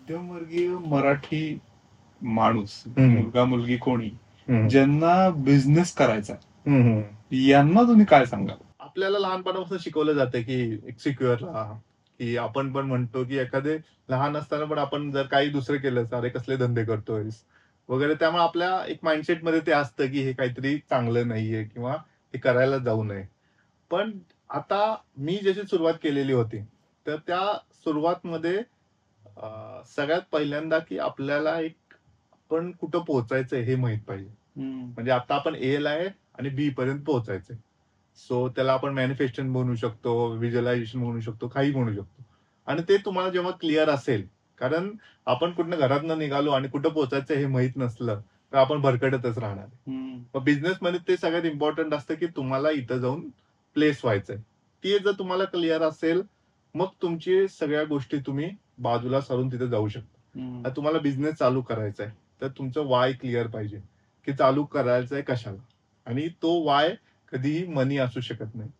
मध्यमवर्गीय मराठी माणूस, हम्म. मुलगा मुलगी कोणी, हम्म. ज्यांना बिझनेस करायचा आहे, हम्म. यांना तुम्ही काय सांगाल? आपल्याला लहानपणापासून शिकवलं जातं की एक सिक्युअर राहा, की आपण पण म्हणतो की एखादे लहान असताना पण आपण जर काही दुसरं केलं, अरे कसले धंदे करतोयस वगैरे, त्यामुळे आपल्या एक माइंडसेट मध्ये ते असतं की हे काहीतरी चांगलं नाहीये किंवा हे करायला जाऊ नये. पण आता मी जशी सुरुवात केलेली होती, तर त्या सुरुवातमध्ये सगळ्यात पहिल्यांदा की आपल्याला एक आपण कुठं पोहोचायचंय हे माहित पाहिजे. म्हणजे आता आपण ए ला आहे आणि बी पर्यंत पोहोचायचंय. सो त्याला आपण मॅनिफेस्टेशन म्हणू शकतो, व्हिज्युअलायझेशन म्हणू शकतो, काही म्हणू शकतो. आणि ते तुम्हाला जेव्हा क्लिअर असेल, कारण आपण कुठनं घरातनं निघालो आणि कुठं पोहोचायचं हे माहित नसलं, तर आपण भरकटतच राहणार. मग बिझनेसमध्ये ते सगळ्यात इम्पॉर्टंट असतं की तुम्हाला इथं जाऊन प्लेस व्हायचंय. ते जर तुम्हाला क्लिअर असेल, मग तुमची सगळ्या गोष्टी तुम्ही बाजूला सारून तिथे जाऊ शकता. आता तुम्हाला बिझनेस चालू करायचा आहे, तर तुमचं वाय क्लिअर पाहिजे, की चालू करायचंय कशाला. आणि तो वाय कधीही मनी असू शकत नाही.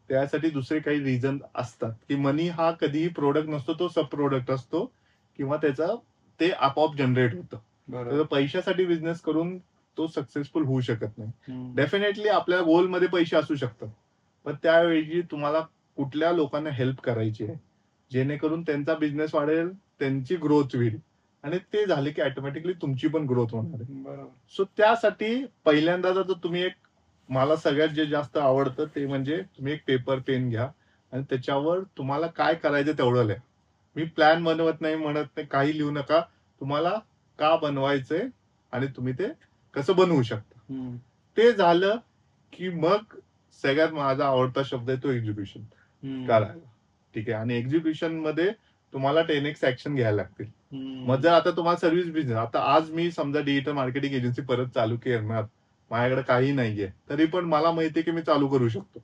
त्यासाठी दुसरे काही रिझन असतात, की मनी हा कधीही प्रोडक्ट नसतो, तो सब प्रोडक्ट असतो किंवा त्याचा ते आपोआप जनरेट होतं. तर पैशासाठी बिझनेस करून तो सक्सेसफुल होऊ शकत नाही. डेफिनेटली आपल्या गोलमध्ये पैसे असू शकतात, पण त्याऐवजी तुम्हाला कुठल्या लोकांना हेल्प करायची आहे, जेणेकरून त्यांचा बिझनेस वाढेल, त्यांची ग्रोथ होईल आणि ते झाले की ऑटोमॅटिकली तुमची पण ग्रोथ होणार आहे. सो त्यासाठी पहिल्यांदा जर तुम्ही एक, मला सगळ्यात जे जास्त आवडतं ते म्हणजे तुम्ही एक पेपर पेन घ्या आणि त्याच्यावर तुम्हाला काय करायचं तेवढं लिहा. मी प्लॅन बनवत नाही, म्हणत नाही, काही लिहू नका. तुम्हाला का बनवायचंय आणि तुम्ही ते कसं बनवू शकता. ते झालं की मग सगळ्यात माझा आवडता शब्द आहे तो एक्झिक्युशन करायला. ठीक आहे. आणि एक्झिक्युशन मध्ये तुम्हाला 10x ऍक्शन घ्यायला लागतील. मग जर आता तुम्हाला सर्व्हिस बिझनेस, आता आज मी समजा डिजिटल मार्केटिंग एजन्सी परत चालू करणार, माझ्याकडे काही नाहीये, तरी पण मला माहितीये की मी चालू करू शकतो.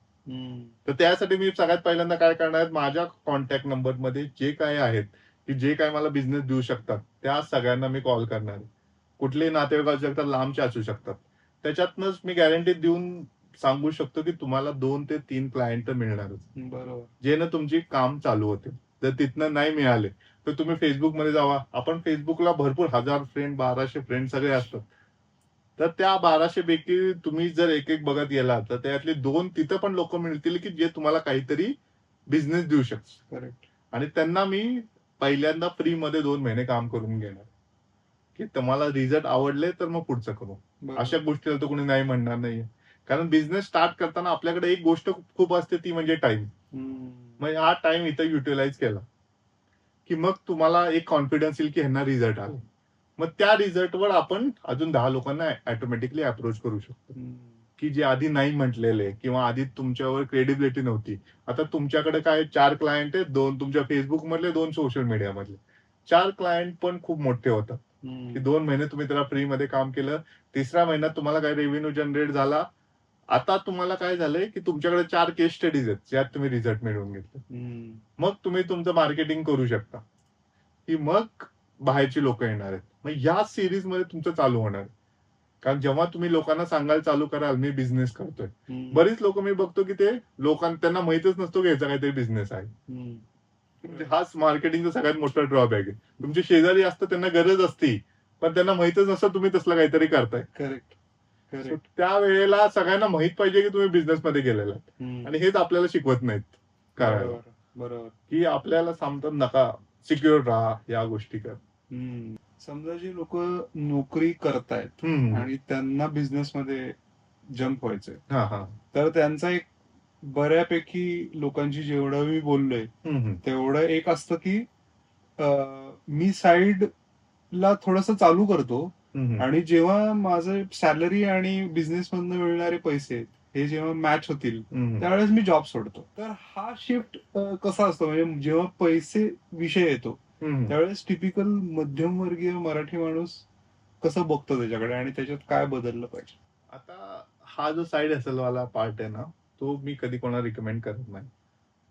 तर त्यासाठी मी सगळ्यात पहिल्यांदा काय करणार आहे, माझ्या कॉन्टॅक्ट नंबर मध्ये जे काय आहेत, की जे काय मला बिझनेस देऊ शकतात, त्या सगळ्यांना मी कॉल करणार आहे. कुठलेही नातेवाईक असू शकतात, लांबचे असू शकतात. त्याच्यातनंच मी गॅरंटी देऊन सांगू शकतो की तुम्हाला 2 ते 3 क्लायंट तर मिळणारच. बरोबर. जेणं तुमची काम चालू होते. जर तिथनं नाही मिळाले, तर तुम्ही फेसबुकमध्ये जावा. आपण फेसबुकला भरपूर 1000 फ्रेंड, 1200 फ्रेंड सगळे असतात. तर त्या 1200 पैकी तुम्ही जर एक बघत गेलात, तर त्यातले 2 तिथं पण लोक मिळतील की जे तुम्हाला काहीतरी बिझनेस देऊ शकतात. करेक्ट. आणि त्यांना मी पहिल्यांदा फ्री मध्ये 2 महिने काम करून घेणार, की तुम्हाला रिझल्ट आवडले तर मग पुढचं करू. अशा गोष्टीला तर कोणी नाही म्हणणार नाहीये. कारण बिझनेस स्टार्ट करताना आपल्याकडे एक गोष्ट खूप असते, ती म्हणजे टाइम. मग हा टाइम इथं युटिलाइज केला की मग तुम्हाला एक कॉन्फिडन्स येईल की ह्यांना रिझल्ट आला. मग त्या रिझल्टवर आपण अजून 10 लोकांना ऑटोमॅटिकली अप्रोच करू शकतो, की जे आधी नाही म्हटलेले किंवा आधी तुमच्यावर क्रेडिबिलिटी नव्हती. आता तुमच्याकडे काय 4 क्लायंट आहेत, 2 तुमच्या फेसबुक मधले, 2 सोशल मीडिया मधले. 4 क्लायंट पण खूप मोठे होतात, की 2 महिने तुम्ही त्याला फ्री मध्ये काम केलं. तिसऱ्या महिन्यात तुम्हाला काय रेव्हेन्यू जनरेट झाला. आता तुम्हाला काय झालंय, की तुमच्याकडे 4 केस स्टडीज आहेत, ज्यात तुम्ही रिझल्ट मिळवून घेतले. मग तुम्ही तुमचं मार्केटिंग करू शकता, की मग बाहेरची लोक येणार आहेत. मग या सिरीज मध्ये तुमचं चालू होणार. कारण जेव्हा तुम्ही लोकांना सांगायला चालू कराल मी बिझनेस करतोय, बरीच लोक मी बघतो की ते लोकांना त्यांना माहितच नसतो की याचा काहीतरी बिझनेस आहे. म्हणजे हाच मार्केटिंगचा सगळ्यात मोठा ड्रॉबॅक आहे. तुमचे शेजारी असतं, त्यांना गरज असती, पण त्यांना माहितच नसतं तुम्ही तसलं काहीतरी करताय. करेक्ट. So, त्या वेळेला सगळ्यांना माहित पाहिजे की तुम्ही बिझनेस मध्ये गेलेला. आणि हेच आपल्याला शिकवत नाहीत करायला. बरोबर. की आपल्याला सांगतात नका, सिक्युअर राहा, या गोष्टी कर. समजा जी लोक नोकरी करतायत आणि त्यांना बिझनेस मध्ये जम्प व्हायचंय, हा हा. तर त्यांचा एक बऱ्यापैकी लोकांची जेवढं मी बोललोय तेवढं एक असतं की मी साईड ला थोडस चालू करतो आणि जेव्हा माझं सॅलरी आणि बिझनेस मधनं मिळणारे पैसे हे जेव्हा मॅच होतील त्यावेळेस मी जॉब सोडतो. तर हा शिफ्ट कसा असतो, म्हणजे जेव्हा पैसे विषय येतो त्यावेळेस टिपिकल मध्यमवर्गीय मराठी माणूस कसं बघतो त्याच्याकडे आणि त्याच्यात काय बदललं पाहिजे? आता हा जो साईड हसल वाला पार्ट आहे ना, तो मी कधी कोणाला रिकमेंड करत नाही.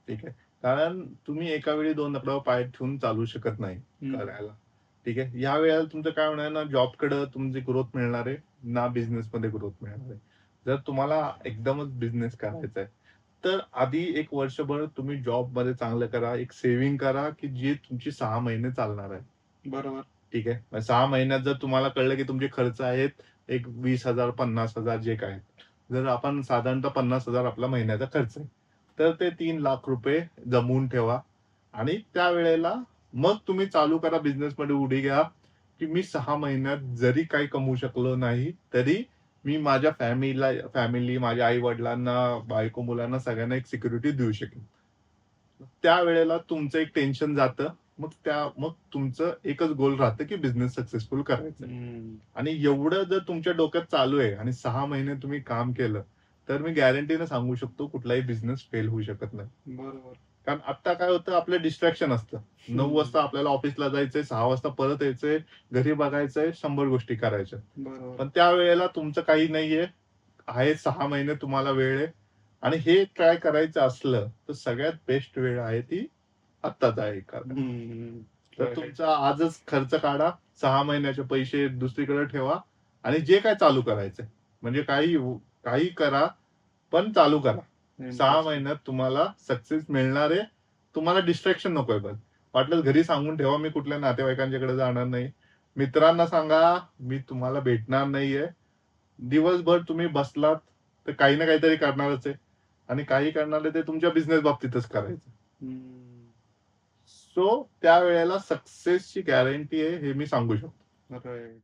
ठीक आहे. कारण तुम्ही एका वेळी 2 नफावर पाय ठेवून चालू शकत नाही करायला. ठीक आहे. या वेळेला तुमचं काय होणार ना, जॉबकडे तुमची ग्रोथ मिळणार आहे, ना बिझनेस मध्ये ग्रोथ मिळणार आहे. जर तुम्हाला एकदमच बिझनेस करायचा आहे, तर आधी 1 वर्षभर तुम्ही जॉब मध्ये चांगलं करा, एक सेव्हिंग करा, की जी तुमची 6 महिने चालणार आहे. बरोबर. ठीक आहे. मग 6 महिन्यात जर तुम्हाला कळलं की तुमचे खर्च आहेत एक 20,000 50,000 जे काय. जर आपण साधारणतः 50,000 आपला महिन्याचा खर्च आहे. तर ते 3,00,000 जमवून ठेवा आणि त्यावेळेला मग तुम्ही चालू करा बिझनेसमध्ये उडी घ्या, की मी 6 महिन्यात जरी काही कमवू शकलो नाही, तरी मी माझ्या फॅमिली, माझ्या आई-वडिलांना, बायको, मुलांना सगळ्यांना एक सिक्युरिटी देऊ शकेन. त्यावेळेला तुमचं एक टेन्शन जातं. मग तुमचं एकच गोल राहतं, की बिझनेस सक्सेसफुल करायचा आहे. हम्म. आणि एवढं जर तुमच्या डोक्यात चालू आहे आणि 6 महिने तुम्ही काम केलं, तर मी गॅरंटीने सांगू शकतो कुठलाही बिझनेस फेल होऊ शकत नाही. बरोबर. कारण आत्ता काय होतं आपलं डिस्ट्रॅक्शन असतं. 9 वाजता आपल्याला ऑफिसला जायचंय, 6 वाजता परत यायचंय, घरी बघायचंय, 100 गोष्टी करायच्या. बरोबर. पण त्यावेळेला तुमचं काही नाहीये. आहे 6 महिने तुम्हाला वेळ आहे आणि हे ट्राय करायचं असलं, तर सगळ्यात बेस्ट वेळ आहे ती आत्ताच आहे का. हम्म. तर Correct. तुमचा आजच खर्च काढा, 6 महिन्याचे पैसे दुसरीकडे ठेवा आणि जे काय चालू करायचंय, म्हणजे काही करा, पण चालू करा. 6 महिन्यात तुम्हाला सक्सेस मिळणार आहे. तुम्हाला डिस्ट्रॅक्शन नकोय बस. वाटल्यास घरी सांगून ठेवा, मी कुठल्या नातेवाईकांच्याकडे जाणार नाही. मित्रांना सांगा, मी तुम्हाला भेटणार नाहीये. दिवसभर तुम्ही बसलात, तर काही ना काहीतरी करणारच आहे आणि काही करणार आहे ते तुमच्या बिझनेस बाबतीतच करायचं. हम्म. सो त्यावेळेला सक्सेसची गॅरंटी आहे हे मी सांगू शकतो. Right.